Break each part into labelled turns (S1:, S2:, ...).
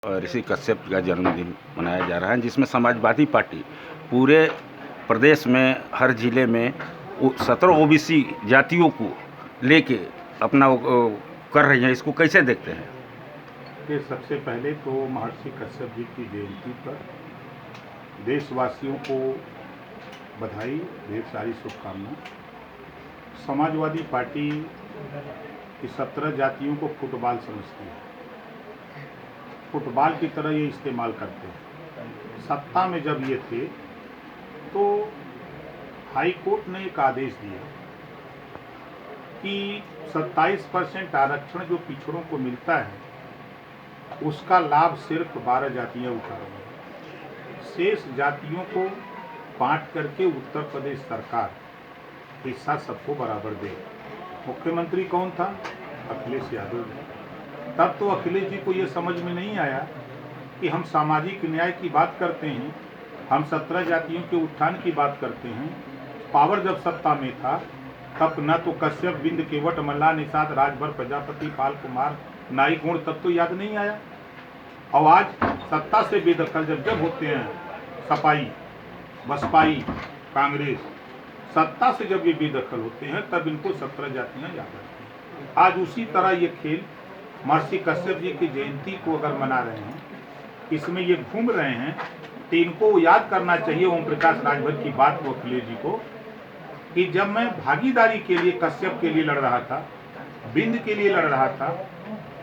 S1: ऋषि कश्यप का जन्मदिन मनाया जा रहा है, जिसमें समाजवादी पार्टी पूरे प्रदेश में हर जिले में 17 ओबीसी जातियों को लेके अपना कर रही है। इसको कैसे देखते हैं?
S2: कि सबसे पहले तो महर्षि कश्यप जी की जयंती पर देशवासियों को बधाई, ढेर सारी शुभकामनाएं। समाजवादी पार्टी की 17 जातियों को फुटबॉल समझती है, फुटबॉल की तरह ये इस्तेमाल करते हैं। सत्ता में जब ये थे तो हाई कोर्ट ने एक आदेश दिया कि 27% आरक्षण जो पिछड़ों को मिलता है उसका लाभ सिर्फ 12 जातियां उठा रही हैं। शेष जातियों को बांट करके उत्तर प्रदेश सरकार हिस्सा सबको बराबर दे। मुख्यमंत्री कौन था? अखिलेश यादव जी। तब तो अखिलेश जी को ये समझ में नहीं आया कि हम सामाजिक न्याय की बात करते हैं, हम 17 जातियों के उत्थान की बात करते हैं। पावर जब सत्ता में था तब न तो कश्यप, बिंद, केवट, मल्ला, निषाद, राजभर, प्रजापति, पाल कुमार, नाई, गुण तब तो याद नहीं आया। और आज सत्ता से बेदखल जब होते हैं सपाई, बसपाई, कांग्रेस, सत्ता से जब ये बेदखल होते हैं तब इनको 17 जातियां याद आती हैं। आज उसी तरह ये खेल महर्षि कश्यप जी की जयंती को अगर मना रहे हैं, इसमें ये घूम रहे हैं, तो इनको याद करना चाहिए ओम प्रकाश राजभर की बात को, अखिलेश जी को, कि जब मैं भागीदारी के लिए कश्यप के लिए लड़ रहा था, बिंद के लिए लड़ रहा था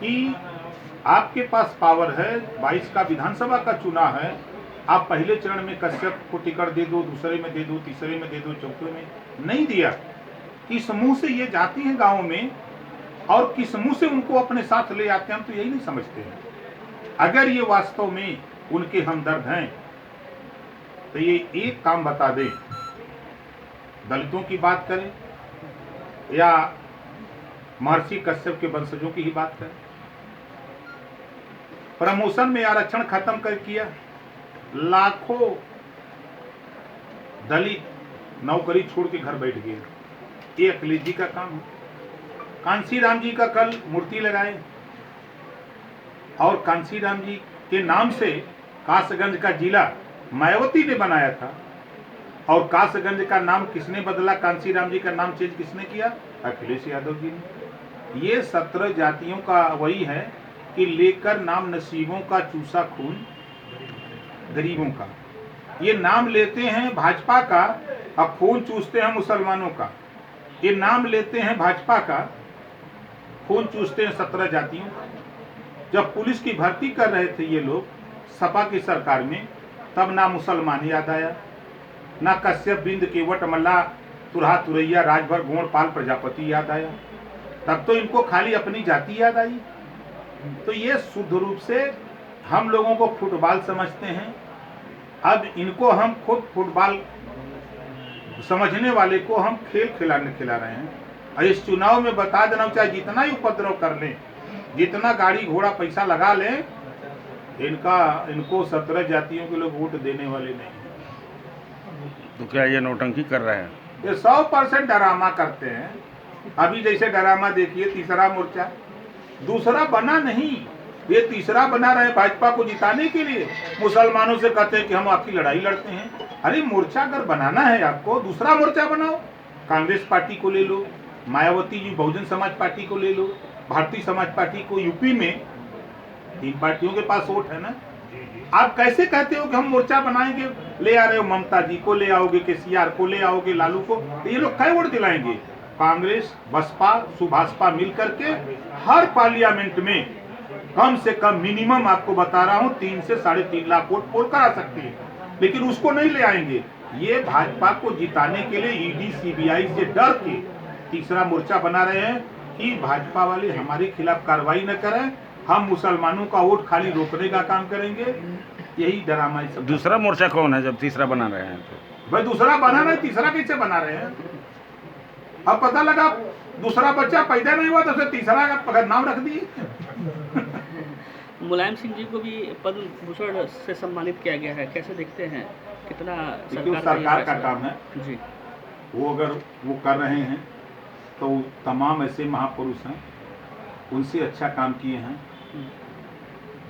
S2: कि आपके पास पावर है, 22 का विधानसभा का चुनाव है, आप पहले चरण में कश्यप को टिकट दे दो, दूसरे में दे दो, तीसरे में दे दो, चौथे में नहीं दिया। किस मुंह से ये जाती हैं गाँव में और किस मुंह से उनको अपने साथ ले आते हैं, हम तो यही नहीं समझते हैं। अगर ये वास्तव में उनके हमदर्द हैं तो ये एक काम बता दें, दलितों की बात करें या महर्षि कश्यप के वंशजों की ही बात करें। प्रमोशन में आरक्षण खत्म कर किया, लाखों दलित नौकरी छोड़ के घर बैठ गए। ये अखिलेश जी का काम है। कांसी राम जी का कल मूर्ति लगाए और कांसी राम जी के नाम से कासगंज का जिला मायावती ने बनाया था, और कासगंज का नाम किसने बदला, कांसी राम जी का नाम चेंज किसने किया? अखिलेश यादव जी ने। ये 17 जातियों का वही है कि लेकर नाम नसीबों का चूसा खून गरीबों का। ये नाम लेते हैं भाजपा का और खून चूसते हैं मुसलमानों का। ये नाम लेते हैं भाजपा का, खून चूसते हैं 17 जातियों का। जब पुलिस की भर्ती कर रहे थे ये लोग सपा की सरकार में, तब ना मुसलमान याद आया, ना कश्यप, बिंद, केवट, मल्ला, तुरहा, तुरैया, राजभर, गोण, पाल, प्रजापति याद आया। तब तो इनको खाली अपनी जाति याद आई। तो ये शुद्ध रूप से हम लोगों को फुटबॉल समझते हैं। अब इनको हम खुद फुटबॉल समझने वाले को हम खेल खिला रहे हैं। और इस चुनाव में बता देना, चाहे जितना ही उपद्रव कर लें, जितना गाड़ी घोड़ा पैसा लगा लें, इनको 17 जातियों के लोग वोट देने वाले नहीं।
S1: तो क्या ये नौटंकी कर रहे हैं?
S2: ये 100% ड्रामा करते हैं। अभी जैसे ड्रामा देखिए, तीसरा मोर्चा, दूसरा बना नहीं, ये तीसरा बना रहे भाजपा को जिताने के लिए। मुसलमानों से कहते हैं कि हम आपकी लड़ाई लड़ते हैं। अरे मोर्चा अगर बनाना है आपको, दूसरा मोर्चा बनाओ। कांग्रेस पार्टी को ले लो, मायावती जी बहुजन समाज पार्टी को ले लो, भारतीय समाज पार्टी को। यूपी में 3 पार्टियों के पास वोट है ना। आप कैसे कहते हो कि हम मोर्चा बनाएंगे? ले आ रहे हो ममता जी को, ले आओगे केसीआर को, ले आओगे लालू को, तो ये लोग क्या वोट दिलाएंगे? कांग्रेस, बसपा, सुभाषपा मिलकर के हर पार्लियामेंट में कम से कम मिनिमम आपको बता रहा हूं 3 से 3.5 लाख वोट पोल करा सकती है, लेकिन उसको नहीं ले आएंगे। ये भाजपा को जिताने के लिए ईडी सीबीआई से डर के तीसरा मोर्चा बना रहे हैं कि भाजपा वाले हमारे खिलाफ कार्रवाई न करें, हम मुसलमानों का वोट खाली रोकने का काम करेंगे। यही ड्रामा है सब।
S1: दूसरा मोर्चा कौन है जब तीसरा बना रहे हैं? तो
S2: भाई दूसरा बना रहे, तीसरा कैसे बना रहे हैं? अब पता लगा दूसरा बच्चा पैदा नहीं हुआ तो उसे तीसरा का नाम रख दिए।
S3: मुलायम सिंह जी को भी पद्म भूषण से सम्मानित किया गया है, कैसे देखते हैं? कितना
S2: सरकार का काम है
S3: जी।
S2: वो अगर वो कर रहे हैं तो तमाम ऐसे महापुरुष हैं, उनसे अच्छा काम किए हैं।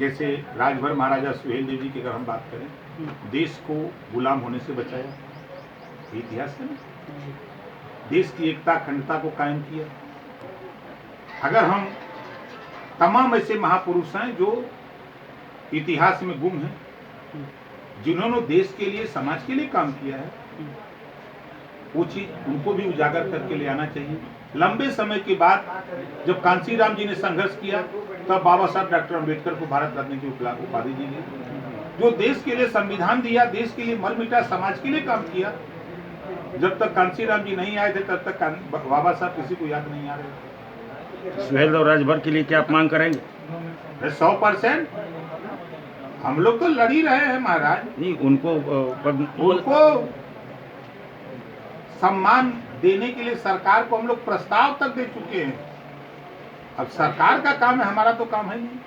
S2: जैसे राजभर महाराजा सुहेल देव जी की अगर हम बात करें, देश को गुलाम होने से बचाया, ये इतिहास है ना। देश की एकता अखंडता को कायम किया। अगर हम तमाम ऐसे महापुरुष हैं जो इतिहास में गुम हैं, जिन्होंने देश के लिए समाज के लिए काम किया है, वो चीज उनको भी उजागर करके ले आना चाहिए। लंबे समय के बाद जब कांसीराम जी ने संघर्ष किया, तब बाबा साहब डॉक्टर अम्बेडकर को भारत रत्न की उपाधि दी गई। जो देश के लिए संविधान दिया, देश के लिए मर मिटा, समाज के लिए काम किया। जब तक कांसीराम जी नहीं आए थे तब तक बाबा साहब किसी को याद नहीं आ रहे।
S1: सुहेल और राजभर के लिए क्या आप मांग करेंगे?
S2: 100% हम लोग तो लड़ ही रहे हैं महाराज।
S1: नहीं, उनको
S2: उनको सम्मान देने के लिए सरकार को हम लोग प्रस्ताव तक दे चुके हैं। अब सरकार का काम है, हमारा तो काम है नहीं।